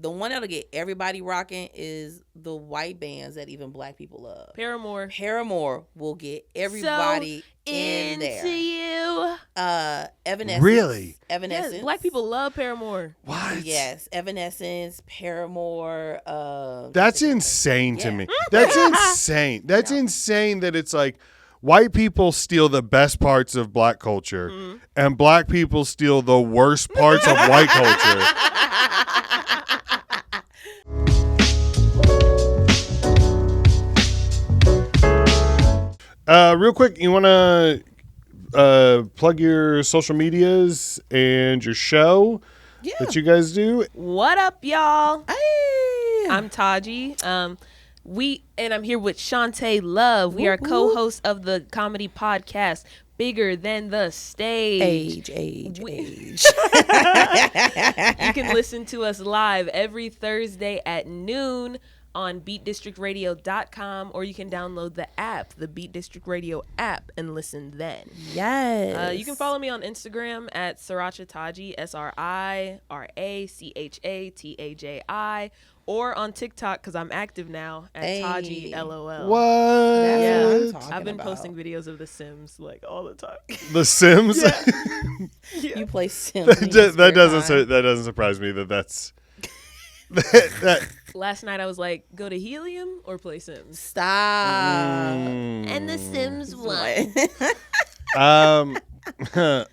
the one that'll get everybody rocking is the white bands that even black people love. Paramore will get everybody in there. Into you. Evanescence. Really? Evanescence. Yes, black people love Paramore. What? Yes, Evanescence, Paramore. That's insane to Yeah. me. That's insane. That's insane that it's like white people steal the best parts of black culture and black people steal the worst parts of white culture. Real quick, you want to plug your social medias and your show that you guys do? What up, y'all? Hey. I'm Taji. I'm here with Shante Love. We are co-hosts of the comedy podcast Bigger Than the Stage. Age. You can listen to us live every Thursday at noon on beatdistrictradio.com, or you can download the app, the Beat District Radio app, and listen then. Yes. You can follow me on Instagram at Sriracha Taji, SRIRACHATAJI, or on TikTok, because I'm active now, at Taji LOL. What? That's what I've been posting videos of The Sims like all the time. The Sims? You play Sims. that doesn't surprise me that's that. Last night I was like, go to Helium or play Sims? Stop. And The Sims won.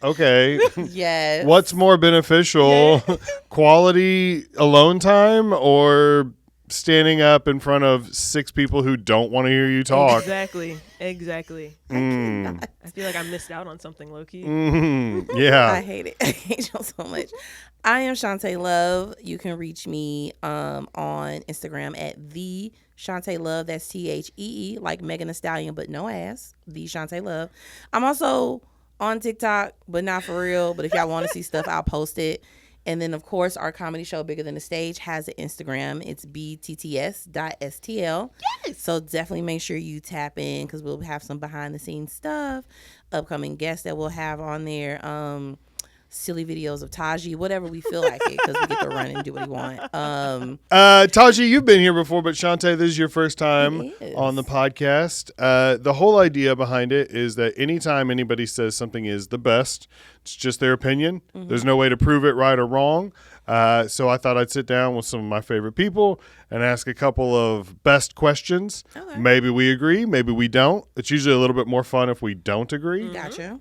Okay. Yes. What's more beneficial, quality alone time or standing up in front of 6 people who don't want to hear you talk? Exactly. I feel like I missed out on something, low-key. Yeah. I hate it. I hate y'all so much. I am Shante Love. You can reach me on Instagram at the Shante Love. That's THEE, like Megan Thee Stallion, but no ass. The Shante Love. I'm also on TikTok, but not for real. But if y'all want to see stuff, I'll post it. And then, of course, our comedy show, Bigger Than the Stage, has an Instagram. It's btts.stl. Yes. So definitely make sure you tap in because we'll have some behind-the-scenes stuff, upcoming guests that we'll have on there, silly videos of Taji, whatever we feel like it, because we get to run and do what we want. Taji, you've been here before, but Shante, this is your first time on the podcast. The whole idea behind it is that anytime anybody says something is the best, it's just their opinion. There's no way to prove it right or wrong. So I thought I'd sit down with some of my favorite people and ask a couple of best questions. Okay. Maybe we agree, maybe we don't. It's usually a little bit more fun if we don't agree. Gotcha.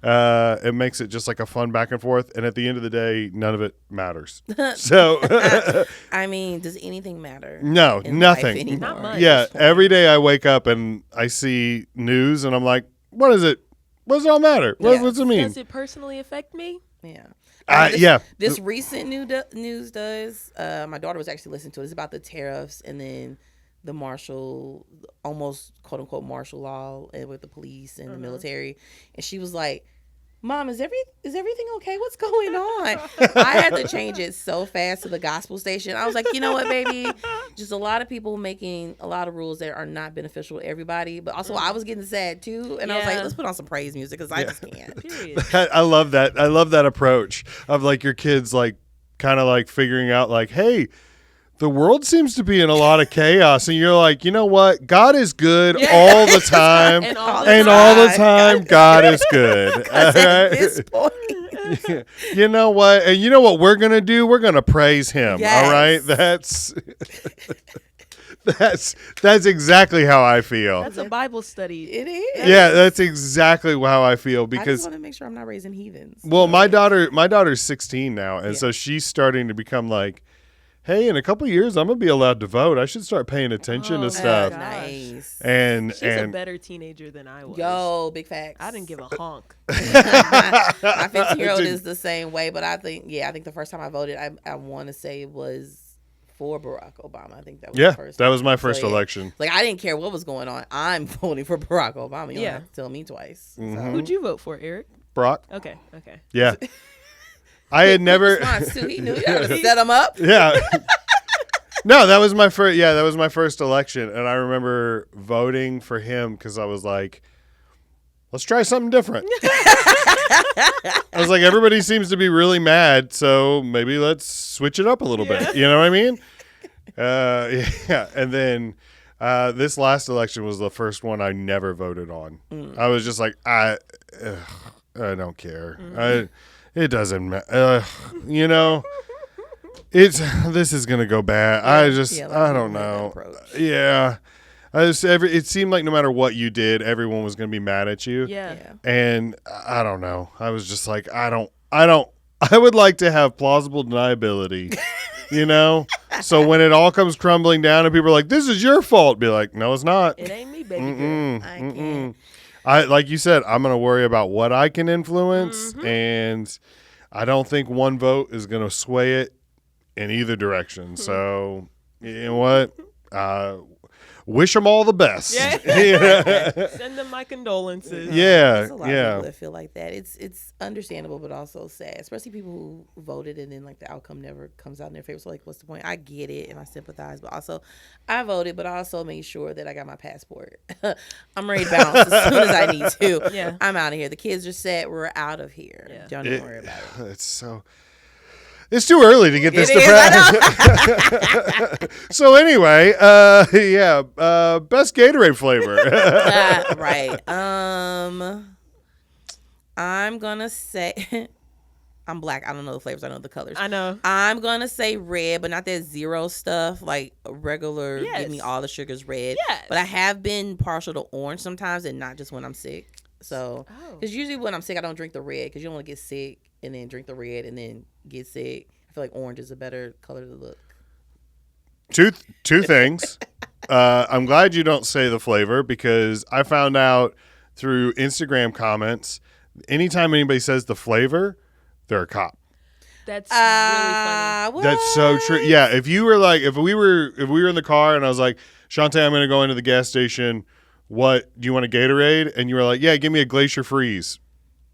It makes it just like a fun back and forth. And at the end of the day, none of it matters. So, I mean, does anything matter? No, nothing. Not much. Yeah, every day I wake up and I see news and I'm like, what is it? What does it all matter? What's it mean? Does it personally affect me? Yeah. This recent news does. My daughter was actually listening to it. It's about the tariffs and then the almost quote unquote martial law with the police and the military. And she was like, Mom, is everything okay? What's going on? I had to change it so fast to the gospel station. I was like, you know what, baby? Just a lot of people making a lot of rules that are not beneficial to everybody. But also, I was getting sad too, and I was like, let's put on some praise music because I just can't. Period. I love that. I love that approach of like your kids like kind of like figuring out like, hey, the world seems to be in a lot of chaos, and you're like, you know what? God is good all the time, and all the time, God is good. At this point. You know what? And you know what we're gonna do? We're gonna praise Him. Yes. All right, that's exactly how I feel. That's a Bible study. It is. Yeah, that's exactly how I feel I because. just want to make sure I'm not raising heathens. Well, my daughter's 16 now, and so she's starting to become like, hey, in a couple of years, I'm gonna be allowed to vote. I should start paying attention to stuff. Nice. And She's a better teenager than I was. Yo, big facts. I didn't give a honk. My 15-year-old is the same way, but I think the first time I voted, I want to say it was for Barack Obama. I think that was the first that time. was my first election. Like, I didn't care what was going on. I'm voting for Barack Obama. You don't have to tell me twice. So. Who'd you vote for, Eric? Brock. Okay. Yeah. I had never. He knew you had to set him up. Yeah. No, that was my first. Yeah, that was my first election, and I remember voting for him because I was like, "Let's try something different." I was like, "Everybody seems to be really mad, so maybe let's switch it up a little bit." You know what I mean? Yeah, and then this last election was the first one I never voted on. I was just like, I don't care. It doesn't matter. This is gonna go bad. I don't know. Yeah. It seemed like no matter what you did, everyone was going to be mad at you. Yeah. And I don't know. I was just like, I would like to have plausible deniability, So when it all comes crumbling down and people are like, this is your fault, be like, no, it's not. It ain't me, baby girl. I can't. Like you said, I'm going to worry about what I can influence. And I don't think one vote is going to sway it in either direction. So, you know what? Wish them all the best. Yeah. Send them my condolences. Yeah. There's a lot of people that feel like that. It's understandable, but also sad, especially people who voted and then like the outcome never comes out in their favor. So like, what's the point? I get it and I sympathize, but also I voted, but I also made sure that I got my passport. I'm ready to bounce as soon as I need to. Yeah. I'm out of here. The kids are set. We're out of here. Yeah. Don't even worry about it. It's too early to get this depressed. So anyway, best Gatorade flavor. Right. I'm gonna say I'm black. I don't know the flavors. I know the colors. I know. I'm gonna say red, but not that zero stuff. Like regular, give me all the sugars red. Yes. But I have been partial to orange sometimes, and not just when I'm sick. So, because usually when I'm sick, I don't drink the red because you don't want to get sick and then drink the red and then get sick. I feel like orange is a better color to look. Two things. I'm glad you don't say the flavor because I found out through Instagram comments, anytime anybody says the flavor, they're a cop. That's really funny. What? That's so true. Yeah, if you were like, if we were in the car and I was like, Shante, I'm going to go into the gas station. What do you want a Gatorade? And you were like, yeah, give me a Glacier Freeze.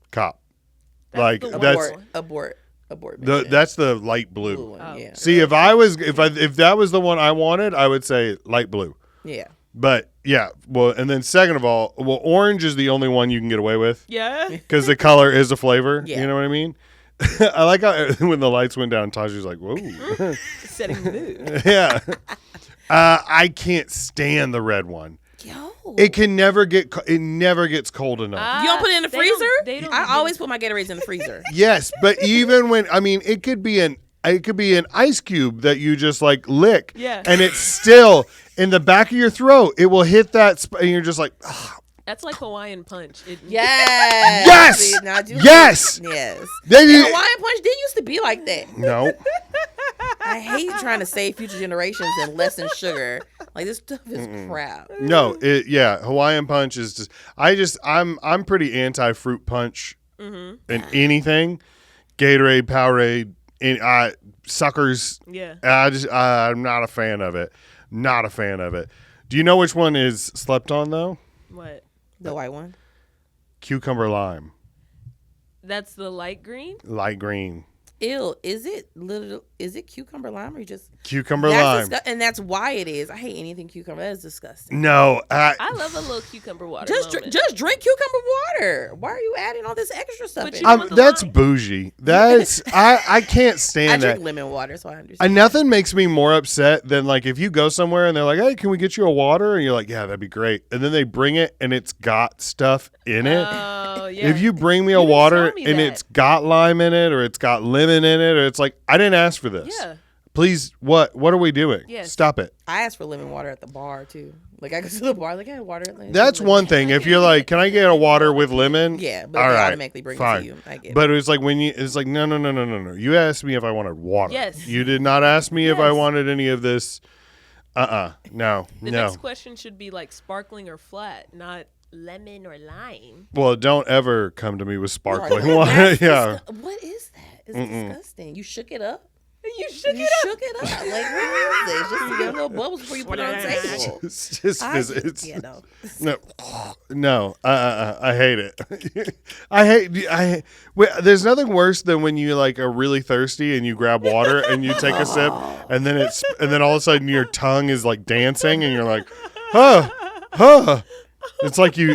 Cop. That's Abort. That's the light blue. One, yeah. See, if that was the one I wanted, I would say light blue. Yeah. But yeah, well, and then second of all, orange is the only one you can get away with. Yeah. Because the color is the flavor. Yeah. You know what I mean? I like how when the lights went down, Taji's like, whoa. Setting the mood. Yeah. I can't stand the red one. Yo. It never gets cold enough. You don't put it in the freezer? They don't I always put my Gatorades in the freezer. Yes, but even when it could be an ice cube that you just like lick, Yeah. and it's still in the back of your throat. It will hit that, and you're just like, ugh. That's like Hawaiian Punch. Yes. Yes. See, now Yes. Yes. Then And Hawaiian Punch didn't used to be like that. No. I hate trying to save future generations and lessen sugar. Like this stuff is crap. No. Hawaiian Punch is just. I'm pretty anti fruit punch in anything. Gatorade, Powerade, suckers. Yeah. I'm not a fan of it. Not a fan of it. Do you know which one is slept on though? What? The white one. Cucumber lime. That's the light green? Light green. Ew, is it cucumber lime or just Cucumber lime? And that's why it is. I hate anything cucumber. That is disgusting. No, I love a little cucumber water. Just drink cucumber water. Why are you adding all this extra stuff in? That's bougie. That's I can't stand I that. drink lemon water, so I understand. Nothing makes me more upset than like if you go somewhere and they're like, "Hey, can we get you a water?" and you're like, "Yeah, that'd be great." And then they bring it and it's got stuff in it. Oh, yeah. If you bring me a didn't water tell me and that. it's got lime in it or it's got lemon in it or it's like, I didn't ask for this. Yeah. Please, what are we doing? Yes. Stop it. I ask for lemon water at the bar too. Like I go to the bar, like I had water. Like, That's lemon. one thing. If you're like, can I get a water with lemon? Yeah, but all they right, automatically bring fine. it to you. I get But it's like it's like no. You asked me if I wanted water. Yes. You did not ask me if I Yes. wanted any of this. No. The next question should be like sparkling or flat, not lemon or lime. Well, don't ever come to me with sparkling Right. water. That's Yeah. What is that? It's disgusting. You shook it up. You shook You shook it up. Like what is it? It's just to get little bubbles before you put it on the table. It's just it's Yeah, no. no. I hate it. There's nothing worse than when you like are really thirsty and you grab water and you take a sip and then all of a sudden your tongue is like dancing and you're like, huh. It's like you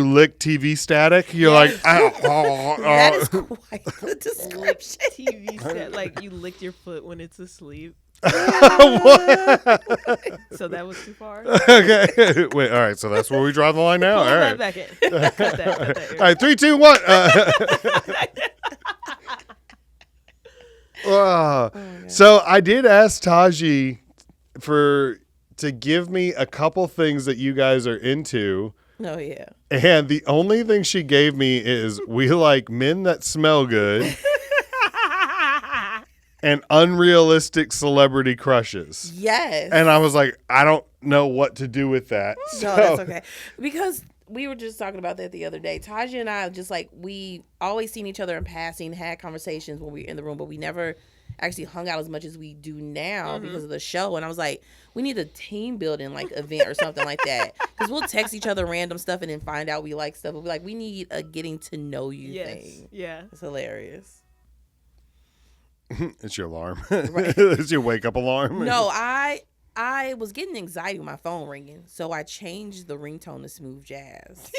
lick TV static. You're like, That is quite the description. TV set like you licked your foot when it's asleep. So that was too far. Okay. Wait. All right. So that's where we draw the line now. Pull All that right. back in. Cut that. All right. 3, 2, 1. So I did ask Taji to give me a couple things that you guys are into. Oh, yeah. And the only thing she gave me is we like men that smell good and unrealistic celebrity crushes. Yes. And I was like, I don't know what to do with that. No, that's okay. Because we were just talking about that the other day. Taji and I just like, we always seen each other in passing, had conversations when we were in the room, but we never actually hung out as much as we do now because of the show. And I was like, we need a team building like event or something like that. Because we'll text each other random stuff and then find out we like stuff. We'll be like, we need a getting to know you thing. Yeah. It's hilarious. It's your alarm. Right. It's your wake up alarm. No, I was getting anxiety with my phone ringing, so I changed the ringtone to smooth jazz.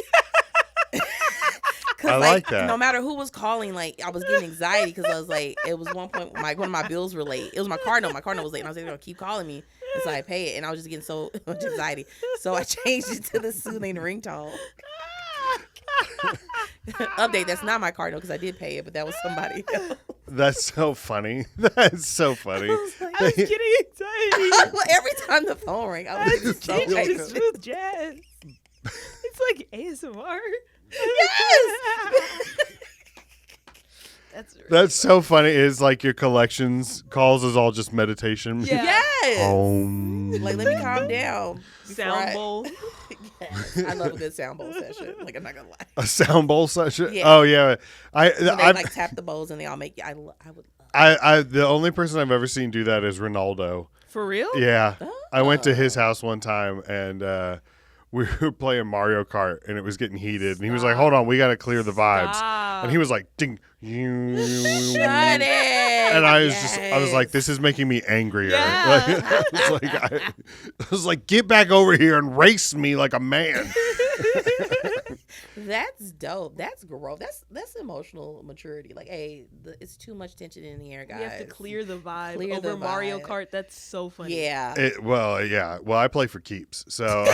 I like that. No matter who was calling, like I was getting anxiety because I was like, it was one point one of my bills were late. It was my car note. My car note was late, and I was like, they're gonna keep calling me, and so I pay it, and I was just getting so much anxiety. So I changed it to the soothing ringtone. Update. That's not my car note because I did pay it, but that was somebody else. That's so funny. That's so funny. I was getting anxiety. Every time the phone rang, I was just so Change it to excited. smooth jazz. It's like ASMR. Yes. That's so funny. It's like your collections calls is all just meditation. Yeah. Yes. Like, let me calm down. Sound bowl. Yes. I love a good sound bowl session. Like, I'm not gonna lie. A sound bowl session. Yeah. Oh yeah. When they like tap the bowls and they all make. I would. The only person I've ever seen do that is Ronaldo. For real? Yeah. I went to his house one time and we were playing Mario Kart and it was getting heated and he was like, "Hold on, we got to clear the vibes." And he was like, "Ding." Shut it. And I was like, this is making me angrier. Yeah. I was like, get back over here and race me like a man. That's dope. That's growth. That's emotional maturity. Like, hey, it's too much tension in the air, guys. You have to clear the vibe Clear over the Mario vibe. Kart. That's so funny. Yeah. Well, I play for keeps. So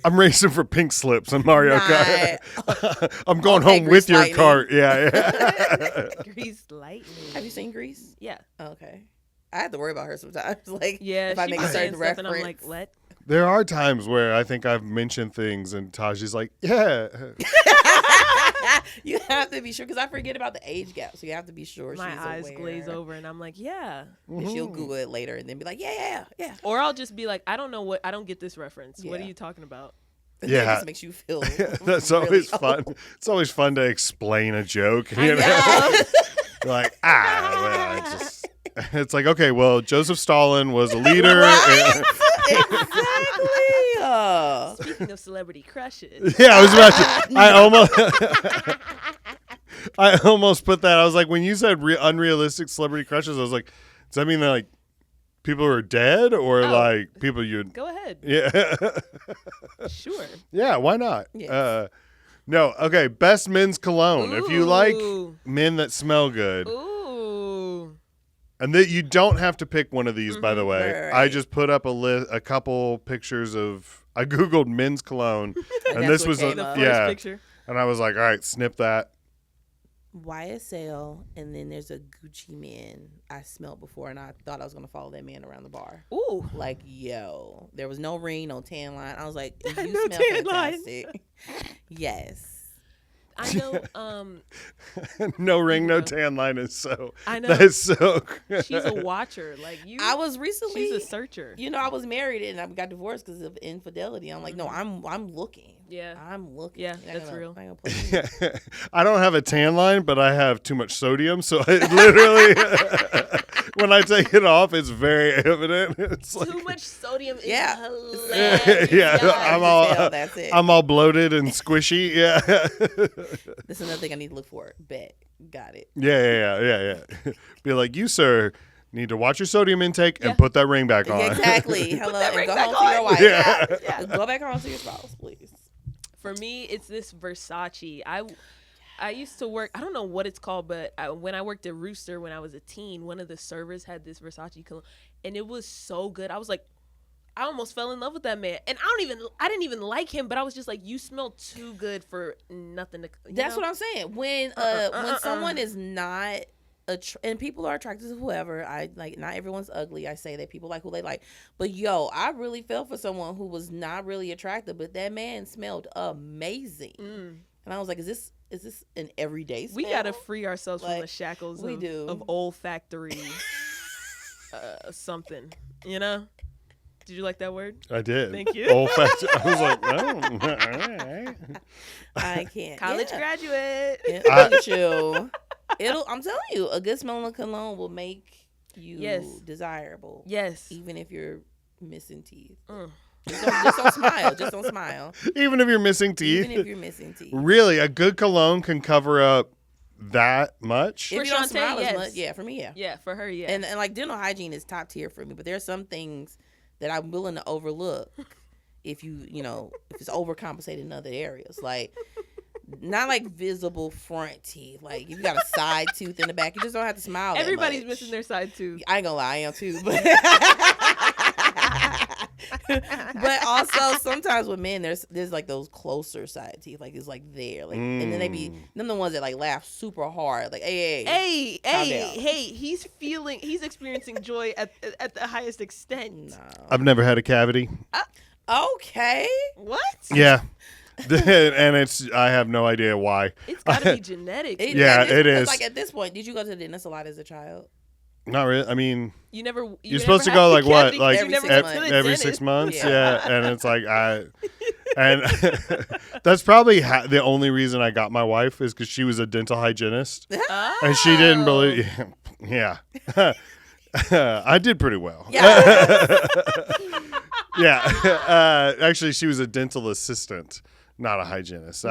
I'm racing for pink slips in Mario Kart. I'm going home with Grease your Lightning. cart. Yeah. Grease lightning. Have you seen Grease? Yeah. Okay. I have to worry about her sometimes. Like, Yeah. if I She make be a saying certain stuff reference. and I'm like, what? There are times where I think I've mentioned things and Taji's like, yeah. You have to be sure because I forget about the age gap, so you have to be sure. My she's eyes aware. glaze over and I'm like, yeah. And she'll Google it later and then be like, yeah. Or I'll just be like, I don't get this reference. What are Yeah. you talking about? And Yeah. It just makes you feel. That's really always old. fun. It's always fun to explain a joke. I You know? know. Like, well, it's like, okay, well, Joseph Stalin was a leader. Right? Exactly. Speaking of celebrity crushes. Yeah, I was about to. I almost put that. I was like, when you said unrealistic celebrity crushes, I was like, does that mean that like people who are dead or Oh. like people you? Go ahead. Yeah. Sure. Yeah. Why not? Yes. No. Okay. Best men's cologne. If you like Ooh. men that smell good. Ooh. And that you don't have to pick one of these, by the way. Right. I just put up a couple pictures of. I googled men's cologne, and that's this what was came The up. first yeah. picture. And I was like, all right, snip that. YSL, and then there's a Gucci man I smelled before, and I thought I was gonna follow that man around the bar. Ooh. Like, yo, there was no ring, no tan line. I was like, you No smell tan line. fantastic. Yes. I know. No ring, no Yeah. tan line is so. I know. That's so. She's a watcher. Like you. I was recently. She's a searcher. You know, I was married and I got divorced because of infidelity. I'm like, no, I'm looking. Yeah. I'm looking. Yeah, You're not that's gonna- real. not gonna play me. I don't have a tan line, but I have too much sodium, so I literally. When I take it off, it's very evident. It's like, Too much sodium is Yeah. hilarious. yeah, I'm all. That's it. I'm all bloated and squishy. Yeah. This is another thing I need to look for. Bet. Got it. Yeah. Be like, you, sir, need to watch your sodium intake Yeah. and put that ring back on. Exactly. Hello. that And ring go back home to your on. wife. Yeah. Yeah. Go back home to your spouse, please. For me, it's this Versace. I used to work, I don't know what it's called, but when I worked at Rooster when I was a teen, one of the servers had this Versace cologne, and it was so good. I was like, I almost fell in love with that man. And I didn't even like him, but I was just like, you smell too good for nothing to, That's what I'm saying. When someone is not and people are attracted to whoever. I like, not everyone's ugly. I say that people like who they like. But I really fell for someone who was not really attractive, but that man smelled amazing. And I was like, is this an everyday smell? We gotta free ourselves from the shackles of olfactory something. You know? Did you like that word? I did. Thank you. Olfactory. I was like, no. I can't. College graduate. Look at you. I'm telling you, a good smelling cologne will make you desirable. Yes. Even if you're missing teeth. Just don't smile. Just don't smile. Even if you're missing teeth? Even if you're missing teeth. Really? A good cologne can cover up that much? If you don't smile as much, yeah, for me, yeah. Yeah, for her, yeah. And like dental hygiene is top tier for me, but there are some things that I'm willing to overlook if if it's overcompensated in other areas. Like, not like visible front teeth. Like, if you got a side tooth in the back, you just don't have to smile. Everybody's missing their side tooth. I ain't gonna lie, I am too. But also sometimes with men, there's like those closer side teeth. Like, it's like there. Like, and then they be them the ones that like laugh super hard. Like, hey, he's experiencing joy at the highest extent. No. I've never had a cavity. Okay. What? Yeah. And I have no idea why. It's gotta be genetic. It is. Like, at this point, did you go to the dentist a lot as a child? Not really. I mean, you're supposed to go like what? Like every 6 months? Yeah. And it's like and that's probably the only reason I got my wife is because she was a dental hygienist. And she didn't believe. Yeah. I did pretty well. Yeah. Yeah. Actually, she was a dental assistant, not a hygienist.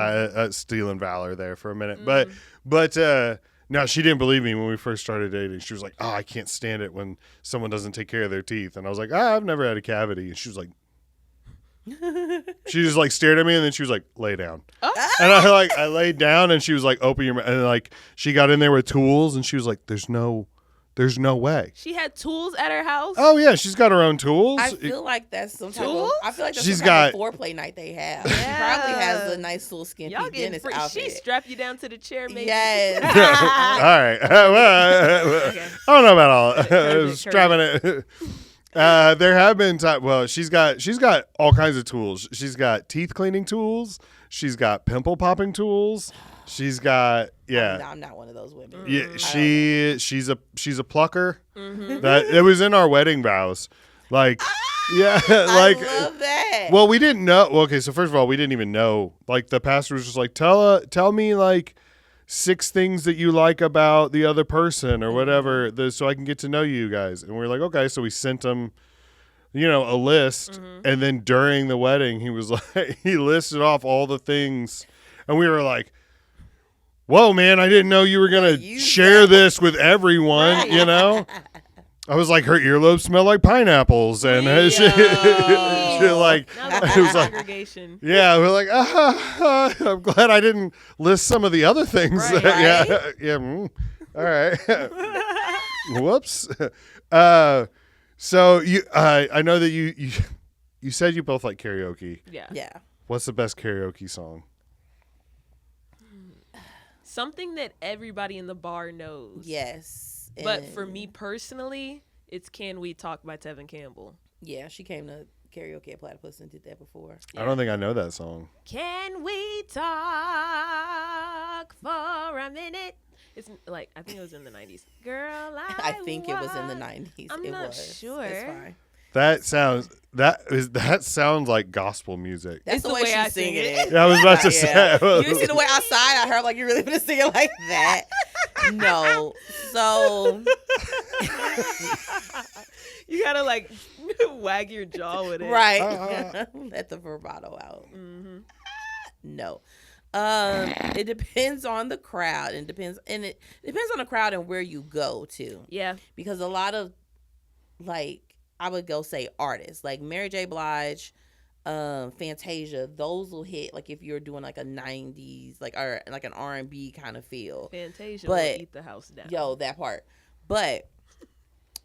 Stealing valor there for a minute. But no, she didn't believe me when we first started dating. She was like, I can't stand it when someone doesn't take care of their teeth. And I was like, I've never had a cavity. And she was like, she just like stared at me, and then she was like, lay down. And I laid down, and she was like, open your mouth. And like, she got in there with tools, and she was like, there's no way. She had tools at her house? Oh, yeah. She's got her own tools. I feel like that's some type Tools? of, I feel like that's She's some type got- of foreplay night they have. She probably has a nice little skimpy Y'all getting dentist free. outfit. She strapped you down to the chair, maybe? Yes. All right. I don't know about all. Strapping it. There have been times. Well, she's got all kinds of tools. She's got teeth cleaning tools. She's got pimple popping tools. She's got I'm not one of those women. Yeah, she's a plucker. That it was in our wedding vows. Like, yeah, like I love that. Well, we didn't know. Well, okay, so first of all, we didn't even know. Like, the pastor was just like, tell me like 6 things that you like about the other person or whatever, so I can get to know you guys. And we were like, okay, so we sent him, a list, and then during the wedding, he was like, he listed off all the things, and we were like, whoa, man, I didn't know you were going to share this with everyone, Right. I was like, her earlobes smell like pineapples. And she like, it was like, congregation. Yeah, we're like, I'm glad I didn't list some of the other things. Right. Yeah. All right. Whoops. So I know that you said you both like karaoke. Yeah. What's the best karaoke song? Something that everybody in the bar knows. Yes. But for me personally, it's Can We Talk by Tevin Campbell. Yeah, she came to karaoke at Platypus and did that before. I don't think I know that song. Can we talk for a minute? It's like, I think it was in the 90s. Girl, I think it was in the 90s. I'm not sure. That's fine. That sounds like gospel music. That's the way she's singing it. Yeah, I was about to say. You see the way outside I heard like you're really gonna sing it like that. No. So you gotta like wag your jaw with it. Right. Let the vibrato out. No. It depends on the crowd, and it depends on the crowd and where you go to. Yeah. Because a lot of, like, I would go say artists like Mary J. Blige, Fantasia, those will hit like if you're doing like a 90s like or like an R&B kind of feel. Fantasia But will eat the house down. yo, that part. But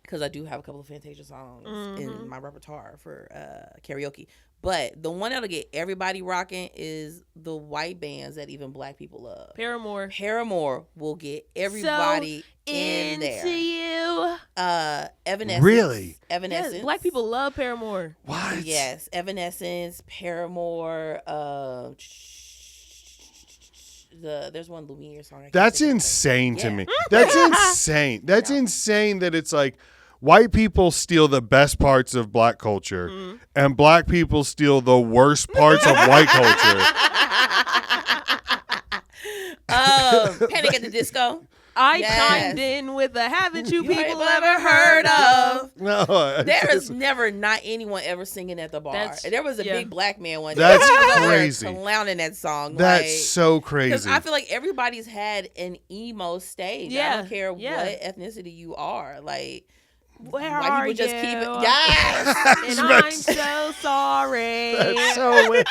because I do have a couple of Fantasia songs in my repertoire for karaoke. But the one that'll get everybody rocking is the white bands that even black people love. Paramore will get everybody in there. You. Evanescence. Really? Evanescence. Yes, black people love Paramore. What? Yes. Evanescence, Paramore, there's one Lumiere song. That's insane to Yeah. me. That's insane. That's insane that it's like white people steal the best parts of black culture and black people steal the worst parts of white culture. Panic at the Disco. I chimed in with a haven't you people ever ever heard heard of? No. There is never not anyone ever singing at the bar. There was a big black man one day. That's He was over there crazy. clowning that song. That's so Because crazy. I feel like everybody's had an emo stage. I don't care what ethnicity you are. Like, Where white are people just you? keep it. Yes. And I'm so sorry. That's so weird.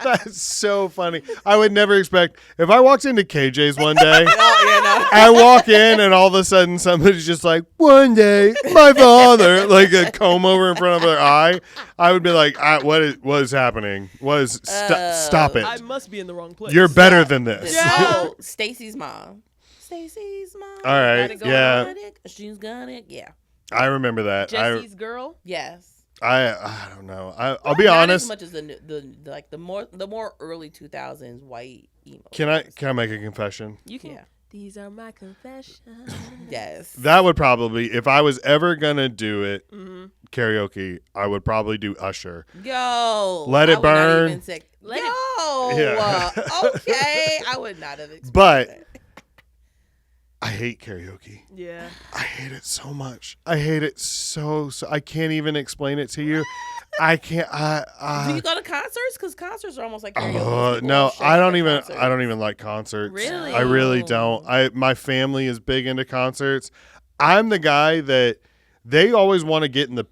That's so funny. I would never expect if I walked into KJ's one day. I walk in and all of a sudden somebody's just like, one day, my father, like a comb over in front of their eye. I would be like, what is happening? Stop it. I must be in the wrong place. You're better than this. So, Stacy's mom. Stacy's mom. All right. Yeah. She's got it. Yeah. I remember that. Jesse's girl. Yes. I don't know. I'll be Not honest. as much as the more early 2000s white emo. Can I make a confession? You can. Yeah. These are my confessions. Yes. That would probably, if I was ever gonna do it, karaoke, I would probably do Usher. Yo. Let It I would not Burn. even say, Let Yeah. Okay. I would not have expected But that. I hate karaoke. Yeah. I hate it so much. I hate it so. I can't even explain it to you. I can't. Do you go to concerts? Because concerts are almost like karaoke. People no, show I up don't at even. concerts. I don't even like concerts. Really? I really don't. My family is big into concerts. I'm the guy that they always want to get in the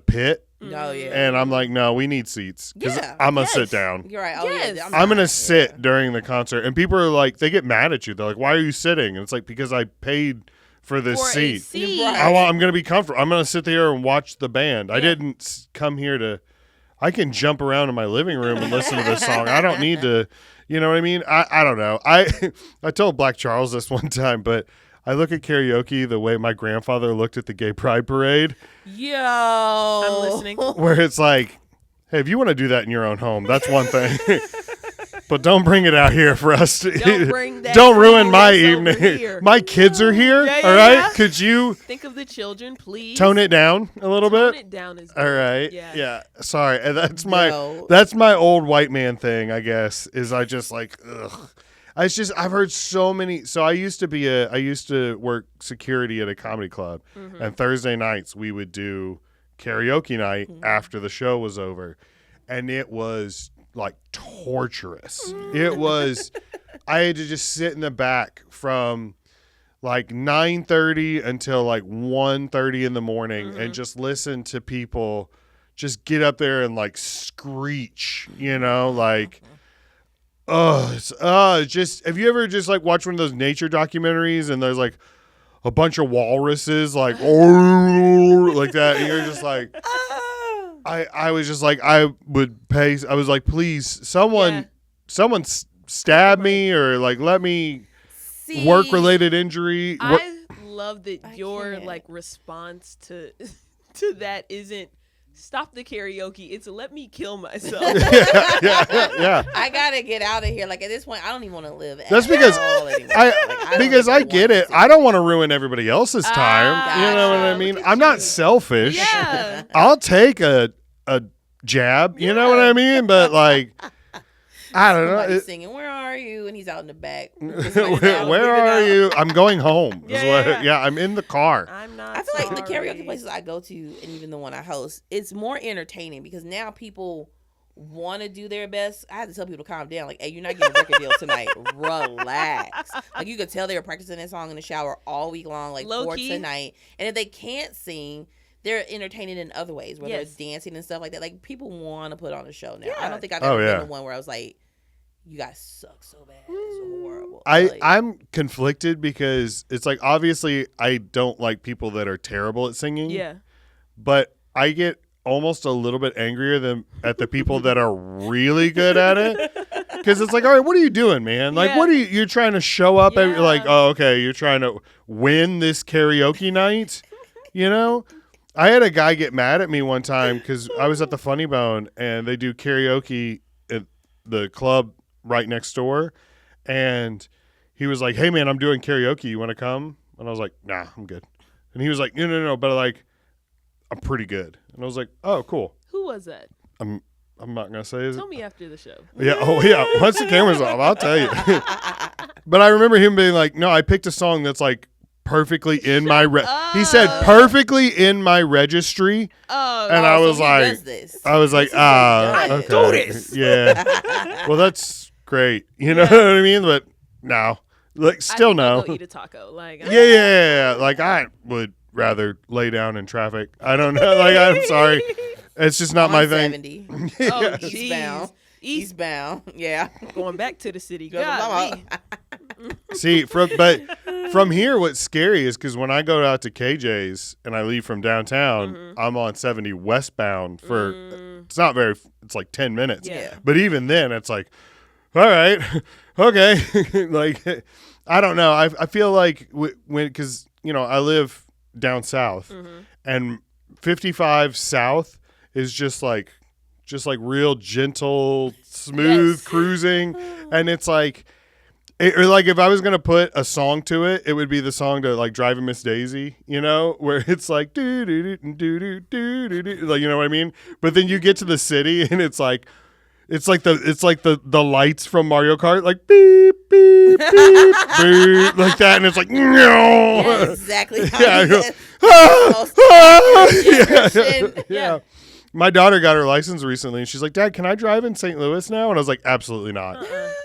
pit. No, yeah. And I'm like, no, we need seats because Yeah. I'm gonna sit down. You're right. Oh, Yes. yeah. I'm gonna not. sit during the concert, and people are like, they get mad at you. They're like, "Why are you sitting?" And it's like, because I paid for this For a seat. seat. Right. I'm gonna be comfortable. I'm gonna sit there and watch the band. I didn't come here to. I can jump around in my living room and listen to this song. I don't need to. You know what I mean? I don't know. I told Black Charles this one time, but I look at karaoke the way my grandfather looked at the gay pride parade, Yo. I'm listening. where it's like, hey, if you want to do that in your own home, that's one thing. But don't bring it out here for us to. Don't bring that Don't ruin my foolishness over evening. here. My kids are here. Yeah, All right. yeah. Could you Think of the children, please. tone it down a little Tone bit? it down is All right. Yeah. Yeah. Sorry. And that's No. my old white man thing, I guess, is I just like, ugh. I've heard so many. So I used to work security at a comedy club, and Thursday nights we would do karaoke night after the show was over, and it was like torturous. It was, I had to just sit in the back from like 9:30 until like 1:30 in the morning and just listen to people just get up there and like screech, like. Just have you ever just like watched one of those nature documentaries and there's like a bunch of walruses like like that, and you're just like, I was just like, I was like, please, someone stab me or like let me work related injury. I love that your can't. like response to that isn't stop the karaoke. It's let me kill myself. yeah. I gotta get out of here. Like at this point, I don't even want to live. That's because I get it. I don't want to ruin everybody else's time. You know what I Gotcha. mean? Look at I'm not you. selfish. Yeah. I'll take a jab. You know what I mean? But like, I don't know. Somebody's singing, "Where are you?" and he's out in the back. Where are you? I'm going home. Yeah. I'm in the car. I'm not. I feel like the sorry. karaoke places I go to, and even the one I host, it's more entertaining because now people want to do their best. I have to tell people to calm down. Like, hey, you're not getting a record deal tonight. Relax. Like, you could tell they were practicing that song in the shower all week long, like Low for key. tonight. And if they can't sing, they're entertaining in other ways, whether Yes. it's dancing and stuff like that. Like people want to put on a show now. Yeah. I don't think I've Oh, ever yeah. been to one where I was like, you guys suck so bad. It's horrible. I'm conflicted because it's like obviously I don't like people that are terrible at singing. Yeah. But I get almost a little bit angrier than at the people that are really good at it. Because it's like, all right, what are you doing, man? Like, Yeah. what are you're trying to show up Yeah. like, oh, okay, you're trying to win this karaoke night, you know? I had a guy get mad at me one time because I was at the Funny Bone and they do karaoke at the club right next door. And he was like, hey, man, I'm doing karaoke. You want to come? And I was like, nah, I'm good. And he was like, no, but like, I'm pretty good. And I was like, oh, cool. Who was that? I'm not going to say it. Tell me after the show. Yeah. Oh, yeah. Once the camera's off, I'll tell you. But I remember him being like, no, I picked a song that's like perfectly in my he said perfectly in my registry. Oh, And I was he like, does this. I was like, This is what he does. okay. do this. Yeah. Well, that's great. You know Yeah. what I mean? But no. Like, still I think I'll no. go eat a taco. Like, Yeah. Like, I would rather lay down in traffic. I don't know. Like, I'm sorry. It's just not my On thing. 70. Oh, jeez. Eastbound. Eastbound. Yeah. Going back to the city. Go to Golly. See, from here, what's scary is because when I go out to KJ's and I leave from downtown, I'm on 70 westbound for it's not very. It's like 10 minutes. Yeah. But even then, it's like, all right, okay. Like, I don't know. I feel like when because I live down south, and 55 south is just like real gentle, smooth Yes. cruising, and it's like. Or like if I was gonna put a song to it, it would be the song to like Driving Miss Daisy, where it's like do do do do do do do, like you know what I mean. But then you get to the city and it's like the lights from Mario Kart, like beep beep beep beep, like that, and it's like no, That's exactly how yeah, I he go, is. yeah. Yeah. My daughter got her license recently, and she's like, Dad, can I drive in St. Louis now? And I was like, absolutely not.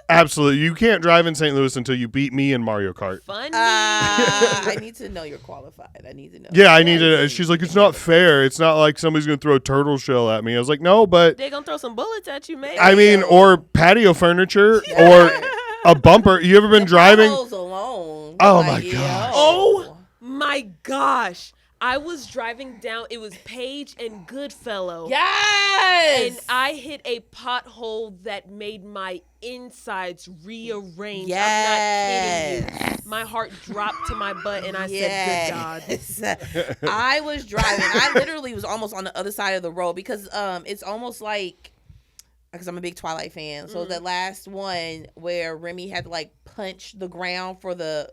Absolutely. You can't drive in St. Louis until you beat me in Mario Kart. Funny. I need to know you're qualified. I need to know. Yeah, I need to. She's like, it's not fair. It's not like somebody's going to throw a turtle shell at me. I was like, no, but They're going to throw some bullets at you, man. I mean, or patio furniture or a bumper. You ever been driving? Alone. Oh, Like, my gosh. Oh, my gosh. I was driving down. It was Page and Goodfellow. Yes. And I hit a pothole that made my insides rearrange. Yes. I'm not kidding you. My heart dropped to my butt, and I said, "Good God." I was driving. I literally was almost on the other side of the road because it's almost like because I'm a big Twilight fan. So the last one where Remy had to like punch the ground for the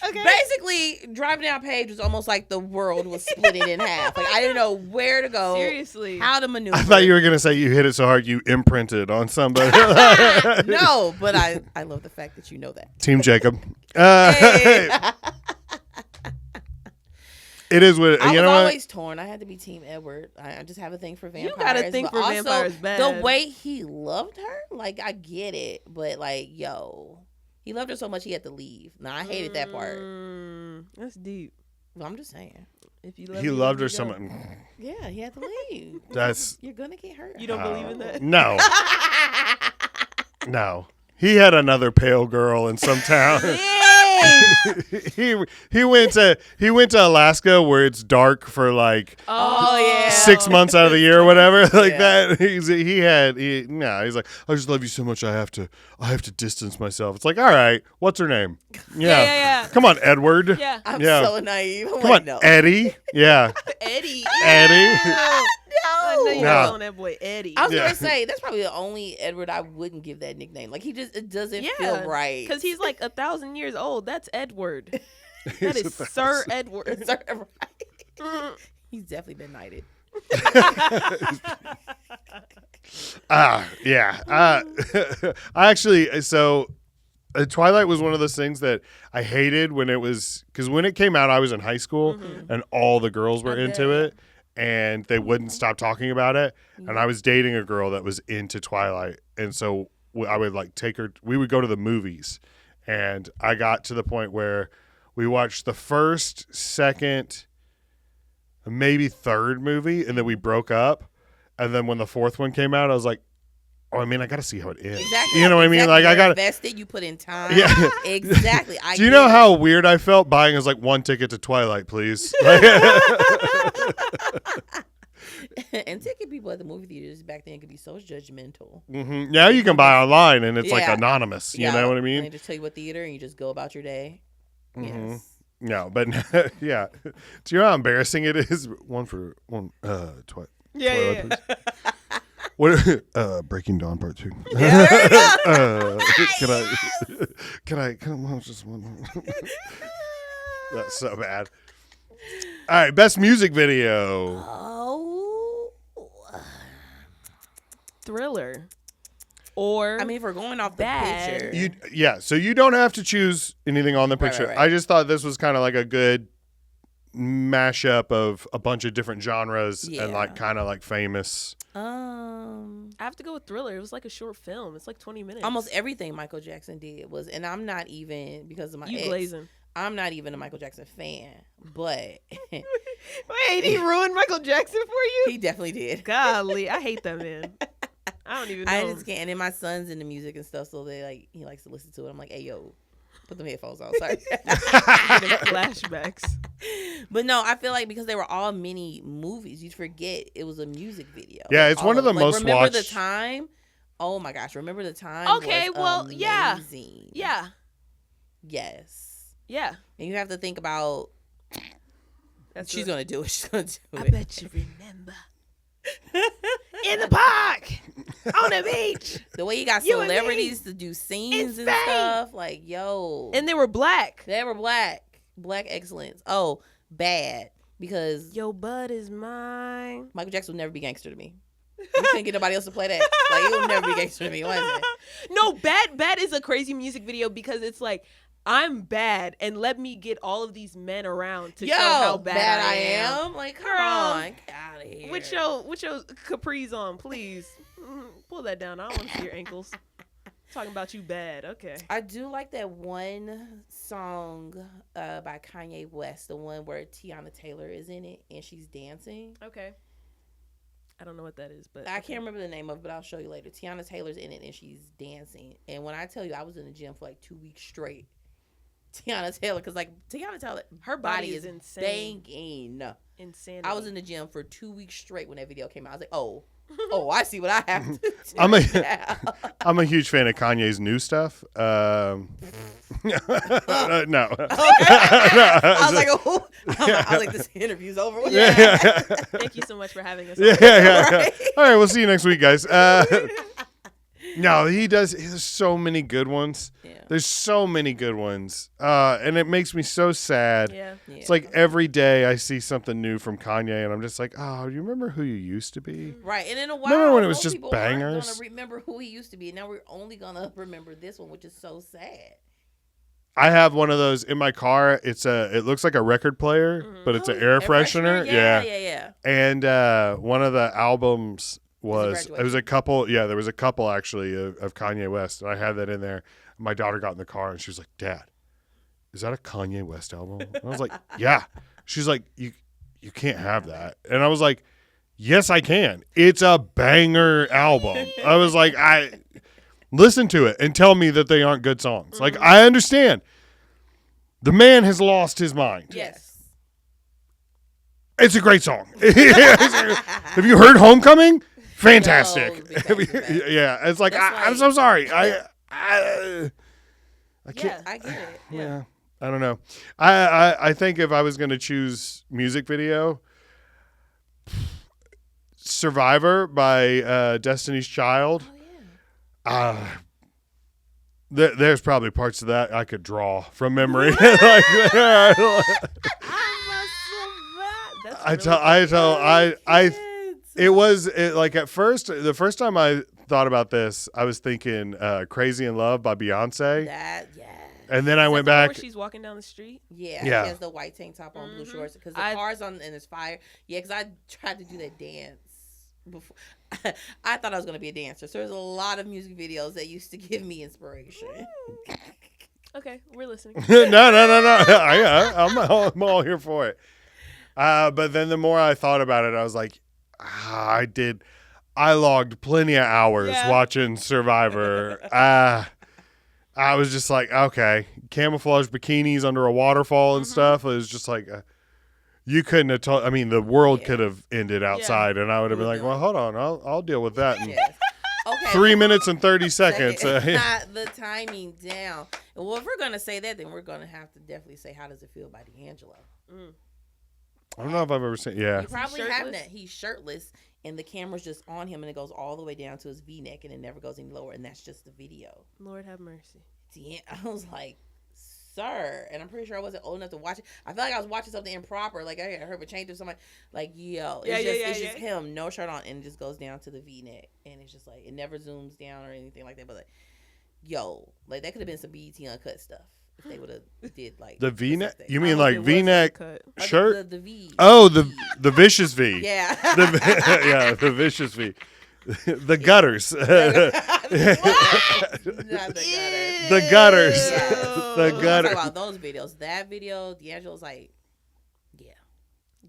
Okay. basically driving down Page was almost like the world was splitting in half. Like I didn't know where to go. Seriously. How to maneuver. I thought you were going to say you hit it so hard you imprinted on somebody. No, but I love the fact that you know that. Team Jacob. Hey. It is what I you was know. always torn. I had to be Team Edward. I just have a thing for vampires. got a thing but for also, vampires bad. The way he loved her, like I get it, but like, yo, he loved her so much he had to leave. Nah, I hated that part. That's deep. Well, I'm just saying. If you He loved her so much. Yeah, he had to leave. That's You're gonna get hurt. You don't believe in that? no, no. He had another pale girl in some town. he went to Alaska where it's dark for like Oh yeah. 6 months out of the year or whatever like Yeah. that. He's like, I just love you so much I have to distance myself. It's like, all right, what's her name? Yeah. Come on, Edward. Yeah. I'm Yeah. so naive. I'm Come like, on, no. Eddie. Yeah. Eddie. Eddie. I know you're No. calling that boy Eddie. I was Yeah. gonna say that's probably the only Edward I wouldn't give that nickname. Like it doesn't feel right. Because he's like 1,000 years old. That's Edward. That is Sir Edward. Right. He's definitely been knighted. Yeah. I actually, so Twilight was one of those things that I hated when it was, because when it came out, I was in high school and all the girls were into it and they wouldn't stop talking about it. And I was dating a girl that was into Twilight. And so I would like take her, we would go to the movies. And I got to the point where We watched the first, second, maybe third movie, and then we broke up. And then when the fourth one came out, I was like, oh, I mean, I got to see how it ends. Exactly. You know what I mean? Like, You're I got invested. You put in time. Yeah. Exactly. Do you know how weird I felt buying us like one ticket to Twilight, please? And ticket people at the movie theaters back then could be so judgmental. Mm-hmm. Now you can buy online and it's like anonymous. You know what I mean? And they just tell you what theater and you just go about your day. Mm-hmm. Yes. No, but yeah. Do you know how embarrassing it is? One for one. Twilight. Yeah. What? Breaking Dawn Part 2. Can I just one more? That's so bad. All right, best music video. Oh. Thriller. Or I mean, if we're going off the picture. So you don't have to choose anything on the picture. Right. I just thought this was kind of like a good mashup of a bunch of different genres and like kind of like famous. I have to go with Thriller. It was like a short film. It's like 20 minutes. Almost everything Michael Jackson did was, and I'm not even, because of my ex, glazing. I'm not even a Michael Jackson fan, but wait, he ruined Michael Jackson for you? He definitely did. Golly, I hate that man. I don't even know. I just can't. And then my son's into music and stuff, so he likes to listen to it. I'm like, hey yo, put them headphones on. Sorry. Flashbacks. But no, I feel like because they were all mini movies, you'd forget it was a music video. Yeah, it's one of the most remember watched. The Time? Oh my gosh, Remember the Time? Okay, was amazing. Yeah. Yes. Yeah. And you have to think about. She's gonna do it. She's gonna do it. I bet you remember. In the park, on the beach. The way you got celebrities to do scenes and stuff, like yo. And they were black. They were black. Black excellence. Oh, bad. Because your butt is mine. Michael Jackson will never be gangster to me. You can't get nobody else to play that. Like, it will never be gangster to me. Why is that? No, Bad is a crazy music video because it's like, I'm bad, and let me get all of these men around to show how bad I am. Like, come on, get out of here. With your capris on, please. Pull that down. I don't want to see your ankles. Talking about you bad. Okay. I do like that one song by Kanye West, the one where Tiana Taylor is in it and she's dancing. Okay. I don't know what that is, but I can't remember the name of it, but I'll show you later. Tiana Taylor's in it and she's dancing. And when I tell you I was in the gym for like 2 weeks straight, Tiana Taylor, because like Tiana Taylor, her body is insane. Banging. Insanity. I was in the gym for 2 weeks straight when that video came out. I was like, oh, I see what I have to do. I'm a huge fan of Kanye's new stuff. No. Okay. I was like, this interview's over with. Yeah. Thank you so much for having us. Yeah. Right? All right, we'll see you next week, guys. No, he does. There's so many good ones. Yeah. There's so many good ones. And it makes me so sad. Yeah. It's like every day I see something new from Kanye and I'm just like, oh, do you remember who you used to be? Right. And in a while, remember when it was just people bangers? aren't going to remember who he used to be. And now we're only going to remember this one, which is so sad. I have one of those in my car. It looks like a record player, but it's an air freshener. Yeah. And one of the albums there was a couple actually of Kanye West, and I had that in there. My daughter got in the car and she was like, Dad, is that a Kanye West album? And I was like, yeah. She's like, you can't have that. And I was like, yes, I can. It's a banger album. I was like, listen to it and tell me that they aren't good songs. Like, I understand. The man has lost his mind. Yes. It's a great song. Have you heard Homecoming? Fantastic. Yeah. It's like, I'm so sorry. I can't. I get it. Yeah. I don't know. I think if I was going to choose music video, Survivor by Destiny's Child. Oh, yeah. There's probably parts of that I could draw from memory. At first, the first time I thought about this, I was thinking "Crazy in Love" by Beyonce. And then I went back. Where she's walking down the street. Yeah. She has the white tank top on, blue shorts, because the car's on and there's fire. Yeah, because I tried to do that dance before. I thought I was going to be a dancer. So there's a lot of music videos that used to give me inspiration. Okay, we're listening. No. I'm all here for it. But then the more I thought about it, I was like, I logged plenty of hours watching Survivor. I was just like, okay, camouflage bikinis under a waterfall and stuff. It was just like, you couldn't have told. I mean, the world could have ended outside, and I would have been like, well, hold on, I'll deal with that. In Okay. 3 minutes and 30 seconds. Not the timing down. Well, if we're gonna say that, then we're gonna have to definitely say, how does it feel by D'Angelo? I don't know if I've ever seen. Yeah, You probably haven't. He's shirtless, and the camera's just on him, and it goes all the way down to his V-neck, and it never goes any lower, and that's just the video. Lord have mercy. I was like, sir, and I'm pretty sure I wasn't old enough to watch it. I felt like I was watching something improper, like I heard a change of somebody, like, yo, it's just him, no shirt on, and it just goes down to the V-neck, and it's just like, it never zooms down or anything like that, but like, yo, like, that could have been some BET Uncut stuff if they would have did like the V-neck. You mean like V-neck shirt? The V. Oh, the vicious V. Yeah. The vicious V. The gutters. Not the gutters. The gutters. Yeah. The gutters. Talk about those videos. That video, D'Angelo's like, yeah.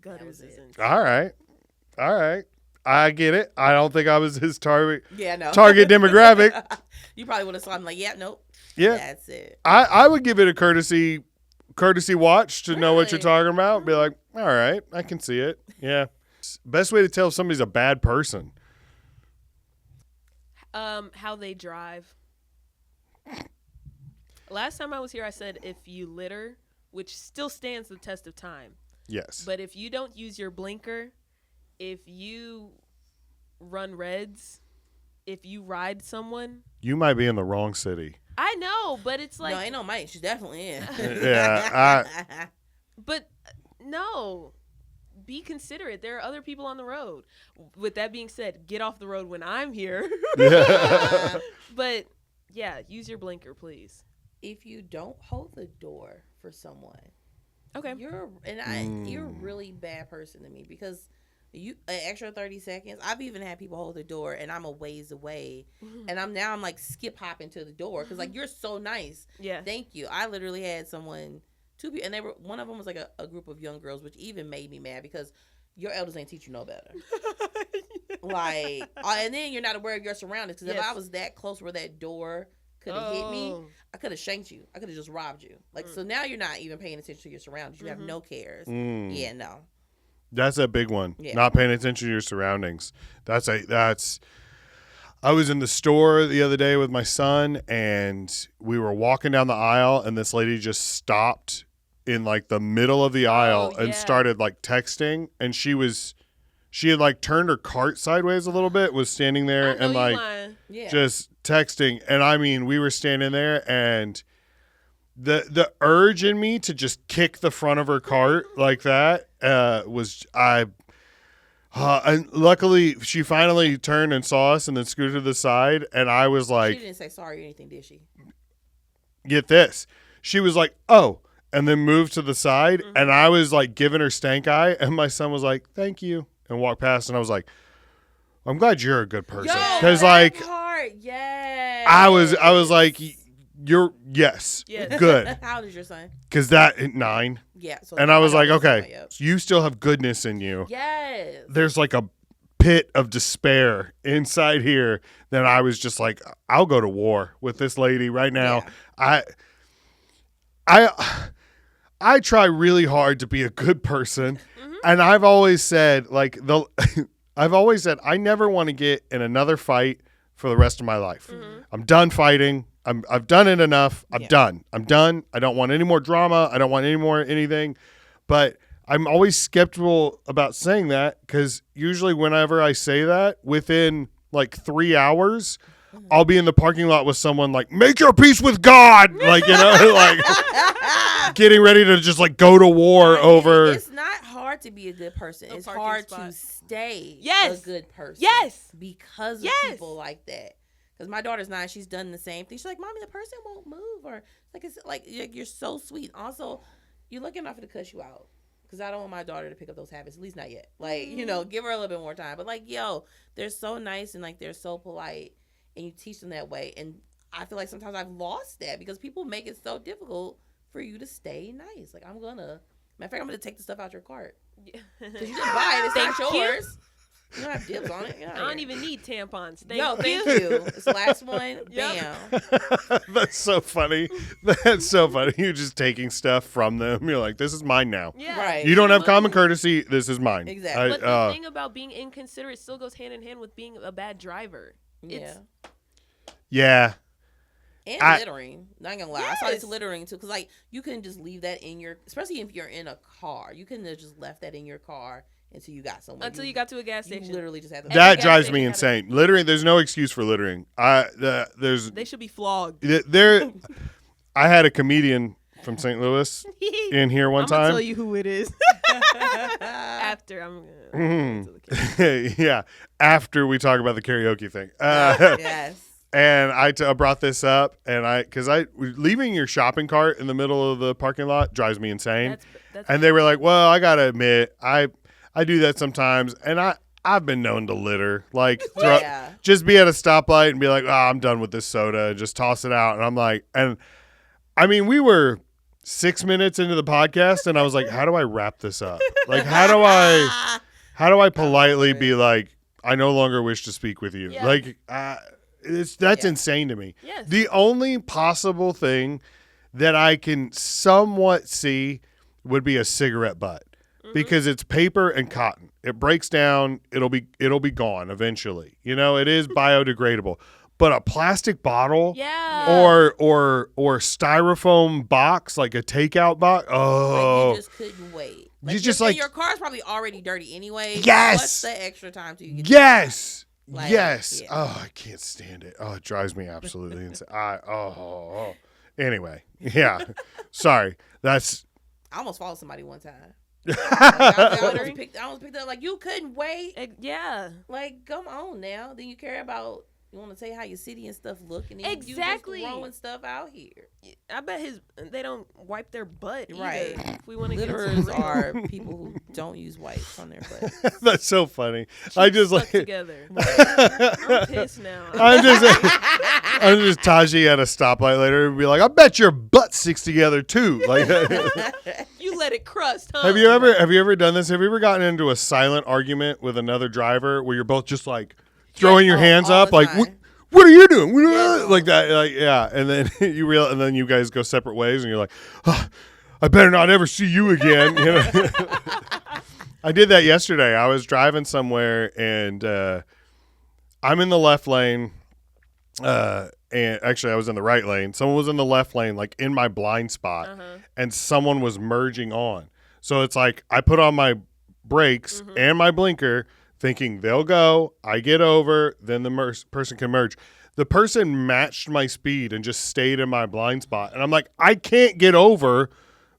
Gutters isn't. All right. I get it. I don't think I was his target demographic. You probably would have saw him like, yeah, nope. Yeah. That's it. I would give it a courtesy watch to know what you're talking about. Be like, all right, I can see it. Yeah. Best way to tell if somebody's a bad person. How they drive. Last time I was here, I said if you litter, which still stands the test of time. Yes. But if you don't use your blinker, if you run reds, if you ride someone, you might be in the wrong city. I know, but it's like, no, ain't no might. She's definitely in. Yeah. But no. Be considerate. There are other people on the road. With that being said, get off the road when I'm here. But yeah, use your blinker, please. If you don't hold the door for someone, okay, you're a really bad person to me, because you an extra 30 seconds. I've even had people hold the door and I'm a ways away, and I'm like skip hopping to the door because like, you're so nice. Yeah, thank you. I literally had someone. Two people, and one of them was like a group of young girls, which even made me mad because your elders ain't teach you no better. Like, and then you're not aware of your surroundings. Because if I was that close where that door could have hit me, I could have shanked you. I could have just robbed you. Like, so now you're not even paying attention to your surroundings. You have no cares. Yeah, no. That's a big one. Yeah. Not paying attention to your surroundings. I was in the store the other day with my son, and we were walking down the aisle, and this lady just stopped in like the middle of the aisle and started like texting, and she had like turned her cart sideways a little bit, was standing there and like just texting. And I mean, we were standing there, and the urge in me to just kick the front of her cart like that and luckily, she finally turned and saw us and then scooted to the side. And I was like... She didn't say sorry or anything, did she? Get this. She was like, oh, and then moved to the side. And I was like giving her stank eye. And my son was like, thank you. And walked past. And I was like, I'm glad you're a good person. Because like... Yes. I was like... Yes. Good. How old is your son? Because that 9. Yeah. So and I was like, okay, so you still have goodness in you. Yes. There's like a pit of despair inside here. Then I was just like, I'll go to war with this lady right now. Yeah. I try really hard to be a good person, and I've always said I never want to get in another fight for the rest of my life. I'm done fighting. I've done it enough. I'm done. I don't want any more drama. I don't want any more anything. But I'm always skeptical about saying that, because usually whenever I say that, within like 3 hours, I'll be in the parking lot with someone like, make your peace with God. Like, like getting ready to just like go to war over. It's not hard to be a good person. It's hard to stay a good person. Yes. Because of people like that. Because my daughter's 9, she's done the same thing. She's like, Mommy, the person won't move, or it's like you're so sweet. Also, you're lucky enough to cuss you out, because I don't want my daughter to pick up those habits, at least not yet. Like, give her a little bit more time. But like, yo, they're so nice and like they're so polite, and you teach them that way. And I feel like sometimes I've lost that because people make it so difficult for you to stay nice. Like, matter of fact, I'm gonna take the stuff out your cart. Because you can buy it, it's not yours. You don't have dibs on it. I don't even need tampons. Thank you. It's the last one. Bam. That's so funny. That's so funny. You're just taking stuff from them. You're like, this is mine now. Yeah. Right. You don't have common courtesy. This is mine. Exactly. But the thing about being inconsiderate still goes hand in hand with being a bad driver. Yeah. And littering. Not gonna lie. Yes. I saw this littering too. Because, like, you couldn't just leave that in your... Especially if you're in a car. You couldn't have just left that in your car until you got somewhere. Until you got to a gas station. You literally just had to... That drives me insane. Littering, there's no excuse for littering. They should be flogged. I had a comedian from St. Louis in here one time. I'm going to tell you who it is. After I'm going to... Yeah. After we talk about the karaoke thing. Yes. And I brought this up, and because leaving your shopping cart in the middle of the parking lot drives me insane. And they were like, "Well, I gotta admit, I do that sometimes, and I've been known to litter, like just be at a stoplight and be like, oh, I'm done with this soda, and just toss it out." And I'm like, and I mean, we were 6 minutes into the podcast, and I was like, how do I wrap this up? Like, how do I politely be like, I no longer wish to speak with you? Yeah. Like, that's insane to me. Yes. The only possible thing that I can somewhat see would be a cigarette butt, because it's paper and cotton. It breaks down. It'll be gone eventually. You know, it is biodegradable. But a plastic bottle, or styrofoam box, like a takeout box. Oh, like you just couldn't wait. Like, you just like your car's probably already dirty anyway. Yes. What's the extra time till you get? Yes. Like, yes. Yeah. Oh, I can't stand it. Oh, it drives me absolutely insane. Anyway, yeah. Sorry. I almost followed somebody one time. I almost picked up. Like, you couldn't wait. Yeah. Like, come on now. Then you care about. You want to say how your city and stuff look, and then exactly. you just throwing stuff out here. I bet they don't wipe their butt either. Right. If we want to Litterers are people who don't use wipes on their butt. That's so funny. I just like together. I'm pissed now. I'm just Taji at a stoplight later and be like, I bet your butt sticks together too. Like, you let it crust, huh? Have you ever done this? Have you ever gotten into a silent argument with another driver where you're both just like throwing your hands up, like, what are you doing? Like that, like, yeah. And then and then you guys go separate ways, and you're like, oh, I better not ever see you again. You know? I did that yesterday. I was driving somewhere, and I'm in the left lane, and actually I was in the right lane. Someone was in the left lane, like in my blind spot, and someone was merging on. So it's like I put on my brakes and my blinker, thinking they'll go, I get over, then the person can merge. The person matched my speed and just stayed in my blind spot. And I'm like, I can't get over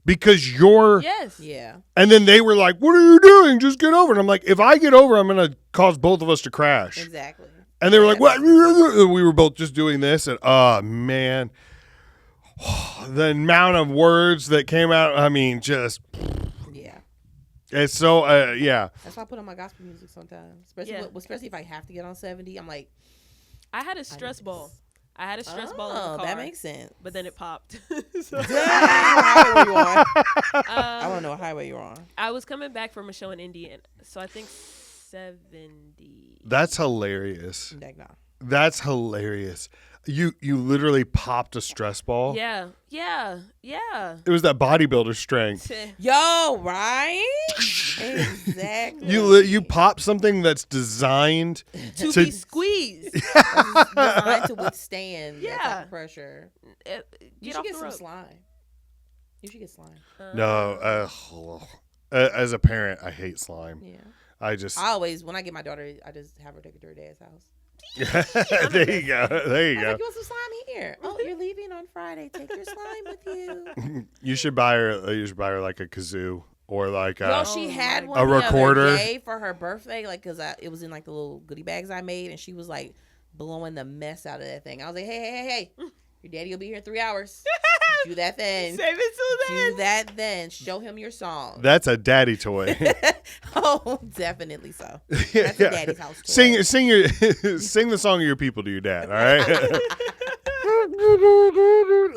because you're... Yes. Yeah. And then they were like, what are you doing? Just get over. And I'm like, if I get over, I'm going to cause both of us to crash. Exactly. And they were like, what? We were both just doing this. And, oh, man. The amount of words that came out, I mean, just... It's so, yeah. That's why I put on my gospel music sometimes. Especially if I have to get on 70. I'm like. I had a stress ball. I had a stress ball in the car. That makes sense. But then it popped. I want to know what highway you're on. I was coming back from a show in Indiana. So I think 70. That's hilarious. No. That's hilarious. You literally popped a stress ball. Yeah. It was that bodybuilder strength. Yo, right? Exactly. You pop something that's designed to be squeezed. Designed to withstand that type of pressure. You should get some slime. You should get slime. No, as a parent, I hate slime. Yeah. I always, when I get my daughter, I just have her take her to her dad's house. There you go. Like, you want some slime here? Oh, you're leaving on Friday. Take your slime with you. You should buy her like a kazoo or like she had one a recorder the other day for her birthday, like because it was in like the little goodie bags I made, and she was like blowing the mess out of that thing. I was like, hey, your daddy will be here in 3 hours. Do that then. Save it till then. Do that then. Show him your song. That's a daddy toy. Oh, definitely so. That's a daddy's house toy. Sing the song of your people to your dad. All right.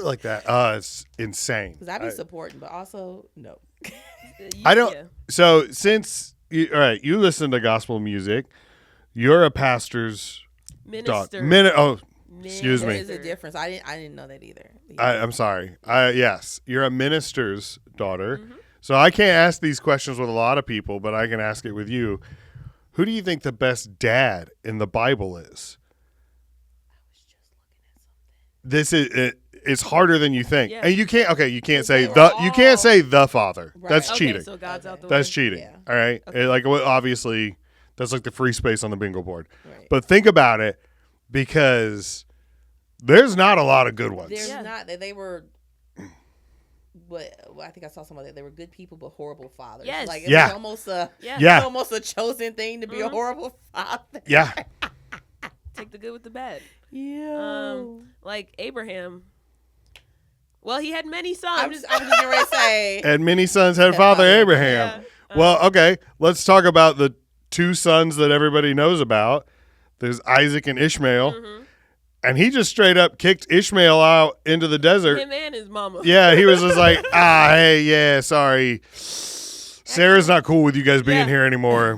like that. It's insane. Because I be supporting, but also no. I don't. So since all right, you listen to gospel music. You're a pastor's Minister. Excuse me. There's a difference. I didn't know that either. I'm sorry. Yes, you're a minister's daughter. Mm-hmm. So I can't ask these questions with a lot of people, but I can ask it with you. Who do you think the best dad in the Bible is? I was just looking at something. This is it's harder than you think, and you can't. Okay, you can't say you can't say the father. Right. That's cheating. So God's out the way. That's cheating. Yeah. All right. Okay. Obviously, that's like the free space on the bingo board. Right. But think about it, because there's not a lot of good ones. There's not. They were. But I think I saw some of that. They were good people, but horrible fathers. Yes. Like it was almost a chosen thing to be a horrible father. Yeah. Take the good with the bad. Yeah. Like Abraham. Well, he had many sons. I was just going to say. And many sons had Father Abraham. Yeah. Well, okay. Let's talk about the two sons that everybody knows about. There's Isaac and Ishmael. Mm-hmm. And he just straight up kicked Ishmael out into the desert. Him and his mama. Yeah, he was just like, hey, yeah, sorry. Sarah's not cool with you guys being here anymore.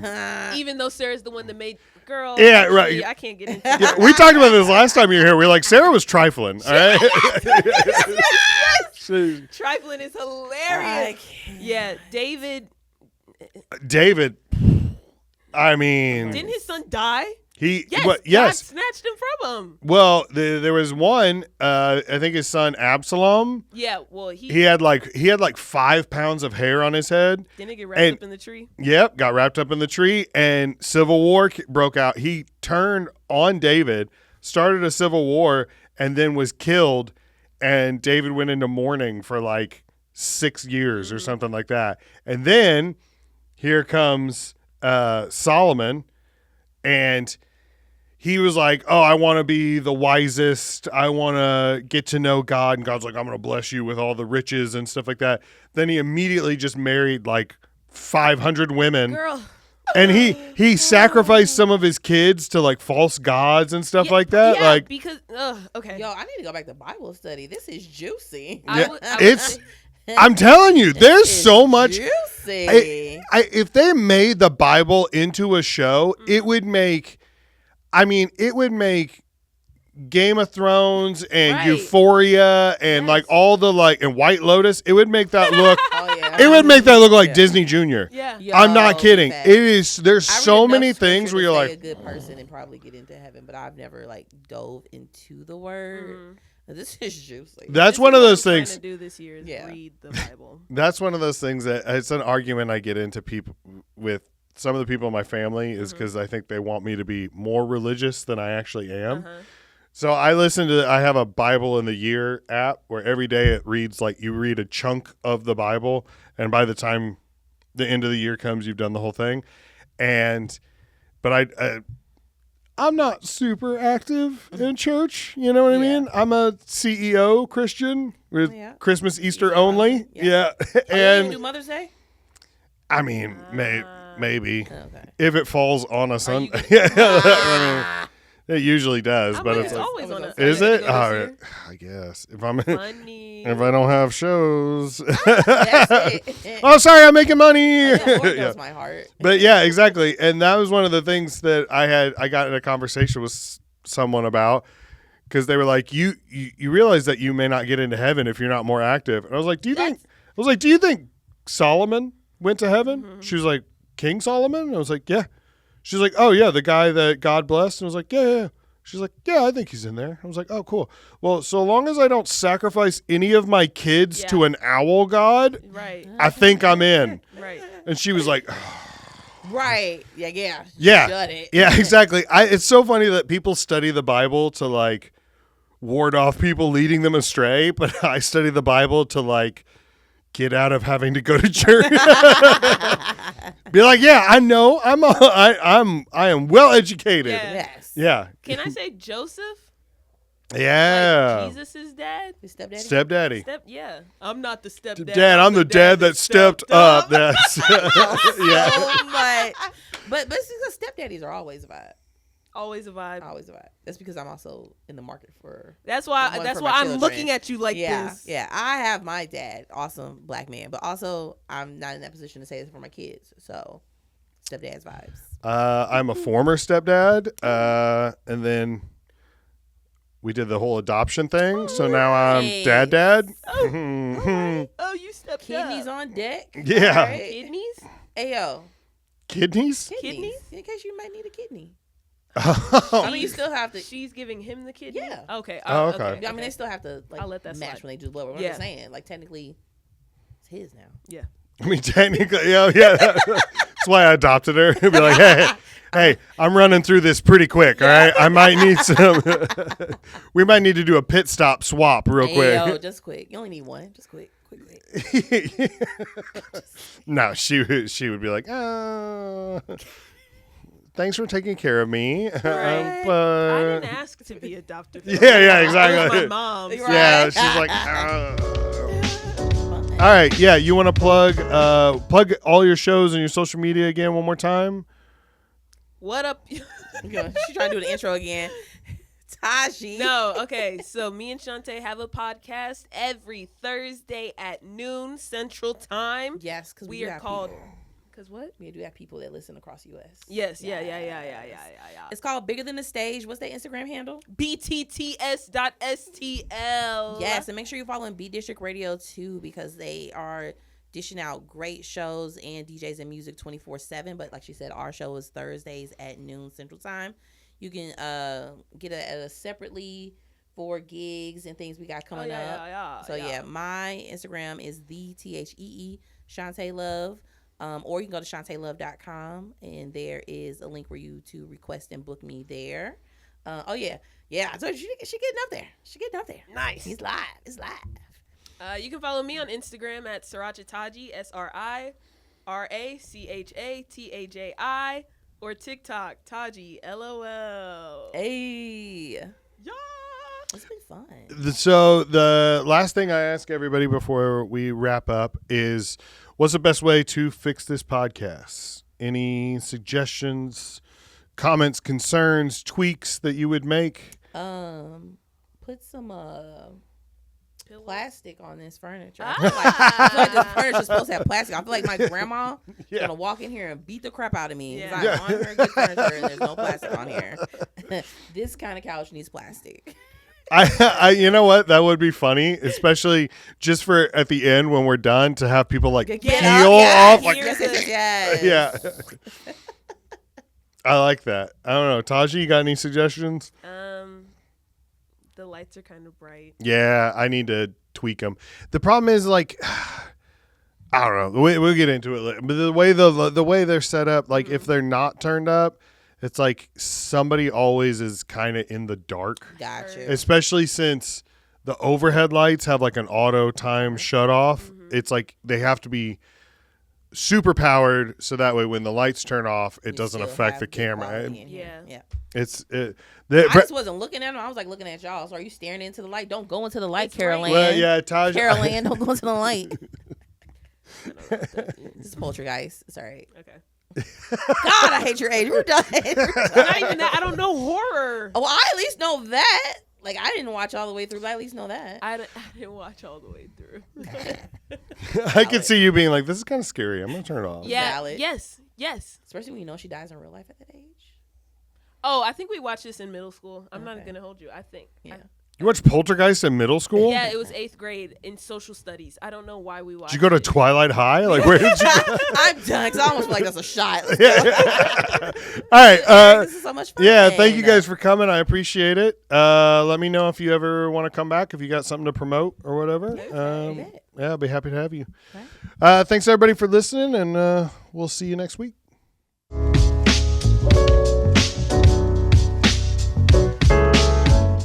Even though Sarah's the one that made girl. Yeah, right. I can't get into that. Yeah, we talked about this last time you were here. We were like, Sarah was trifling. All right? Trifling is hilarious. Yeah, David, I mean. Didn't his son die? Yes, God snatched him from him. Well, there was one. I think his son Absalom. Yeah, well, he had like 5 pounds of hair on his head. Didn't it get wrapped up in the tree? Yep, got wrapped up in the tree, and civil war broke out. He turned on David, started a civil war, and then was killed. And David went into mourning for like 6 years or something like that. And then here comes Solomon, and he was like, oh, I want to be the wisest. I want to get to know God. And God's like, I'm going to bless you with all the riches and stuff like that. Then he immediately just married like 500 women. Girl. And he sacrificed some of his kids to like false gods and stuff like that. Yeah, like because, okay. Yo, I need to go back to Bible study. This is juicy. I'm telling you, there's so much. Juicy. If they made the Bible into a show, it would make Game of Thrones and Euphoria and like all the and White Lotus. It would make that look. It would make that look like Disney Junior. Yeah, I'm not kidding. It is. There's so many things where you're like a good person and probably get into heaven, but I've never dove into the word. This is juicy. That's one of those things. To do this year is read the Bible. That's one of those things that it's an argument I get into with some of the people in my family is because I think they want me to be more religious than I actually am. So I have a Bible in the Year app where every day it reads you read a chunk of the Bible, and by the time the end of the year comes, you've done the whole thing. But I'm not super active in church. You know what I mean? I'm a CEO Christian with Christmas, Easter only. Yeah. And you do Mother's Day? I mean, maybe if it falls on a Sunday. It usually does, but it's always on a Sunday. Is it? I guess if I don't have shows. Oh, sorry, I'm making money. Lord knows my heart. But yeah, exactly. And that was one of the things that I got in a conversation with someone about, because they were like, you realize that you may not get into heaven if you're not more active. And I was like, do you think Solomon went to heaven? She was like, King Solomon? And I was like, yeah. She's like, oh, yeah, the guy that God blessed. And I was like, yeah. She's like, yeah, I think he's in there. I was like, oh, cool. Well, so long as I don't sacrifice any of my kids to an owl god, I think I'm in. Right. And she was like, right. Yeah. Shut it. Yeah, exactly. It's so funny that people study the Bible to ward off people leading them astray, but I study the Bible to get out of having to go to church. Be like, yeah, I know. I am well educated. Yes. Yeah. Can I say Joseph? Yeah. Jesus' dad? His stepdaddy? Stepdaddy. Yeah. I'm not the stepdad. Dad, I'm the dad that stepped up. That's so much. But stepdaddies are always a vibe. Always a vibe. Always a vibe. That's because I'm also in the market for. That's why one for my I'm children. looking at you like Yeah, this. yeah. I have my dad, awesome black man, but also I'm not in that position to say this for my kids. So, stepdad's vibes. I'm a former stepdad, and then we did the whole adoption thing. So now I'm Nice. dad. Oh, alright. Oh, you stepped Kidneys up. on deck. Yeah. All right. Kidneys? Ayo. Kidneys? Kidneys? In case you might need a kidney. Oh. I mean, you still have to. She's giving him the kidney? Yeah. Okay. Oh, okay. I mean, they still have to like I'll let that match slide. when they do blood work. I'm Yeah. just saying, like technically, it's his now. Yeah. I mean, technically, yeah. That's why I adopted her. Be like, hey, I'm running through this pretty quick. All right, I might need some. We might need to do a pit stop swap real quick. Yo, just quick. You only need one. Just quick. No, she would be like, thanks for taking care of me. I But didn't ask to be adopted. yeah, exactly. That was my mom. Right. Yeah, she's like, all right, yeah. You want to plug all your shows and your social media again one more time? What up? She trying to do the intro again. Taji. No, okay. So me and Shante have a podcast every Thursday at noon Central Time. Yes, because We are called. Cause what? We do have people that listen across the U.S. Yes. Yeah. It's called Bigger Than the Stage. What's their Instagram handle? BTTS.STL. Yes, and make sure you're following B District Radio too, because they are dishing out great shows and DJs and music 24/7. But like she said, our show is Thursdays at noon Central Time. You can get a separately for gigs and things we got coming up. So my Instagram is THEE Shante Love. Or you can go to shantelove.com, and there is a link for you to request and book me there. I told you she getting up there. Nice. It's live. You can follow me on Instagram at Sriracha Taji, SRIRACHATAJI, or TikTok Taji LOL. Hey, Yeah. it's been fun. So the last thing I ask everybody before we wrap up is, what's the best way to fix this podcast? Any suggestions, comments, concerns, tweaks that you would make? Put some plastic on this furniture. Ah. I feel like this furniture is supposed to have plastic. I feel like my grandma is gonna walk in here and beat the crap out of me because Yeah. I'm on her good furniture and there's no plastic on here. This kind of couch needs plastic. I you know what, that would be funny, especially just for at the end when we're done to have people like Get peel up, off like yes. yeah. I like that. I don't know, Taji, you got any suggestions? The lights are kind of bright. Yeah, I need to tweak them. The problem is, like, I don't know. We'll get into it later. But the way they're set up, like if they're not turned up, it's like somebody always is kind of in the dark. Gotcha. Especially since the overhead lights have like an auto time shut off. It's like they have to be super powered so that way when the lights turn off, it doesn't still affect have the good camera. quality in here. Yeah. I just wasn't looking at them. I was like looking at y'all. So are you staring into the light? Don't go into the light, It's Carol Ann. Well, yeah, Taj. Carol Ann, don't go into the light. This is Poltergeist. It's all right. Okay. God, I hate your age. We're done. Not even that. I don't know horror. Well, I at least know that. Like, I didn't watch all the way through, but I at least know that. I didn't watch all the way through. I could see you being like, this is kind of scary. I'm going to turn it off. Yeah. Valid. Yes. Especially when you know she dies in real life at that age. Oh, I think we watched this in middle school. I'm not Okay. gonna hold you. I think. Yeah. You watched Poltergeist in middle school? Yeah, it was 8th grade in social studies. I don't know why we watched. Did you go to it. Twilight High? Like, where did you go? I'm done because I almost feel like that's a shot. All right. This is so much fun. Yeah, thank you guys for coming. I appreciate it. Let me know if you ever want to come back, if you got something to promote or whatever. Yeah, I'll be happy to have you. Okay. Thanks, everybody, for listening, and we'll see you next week.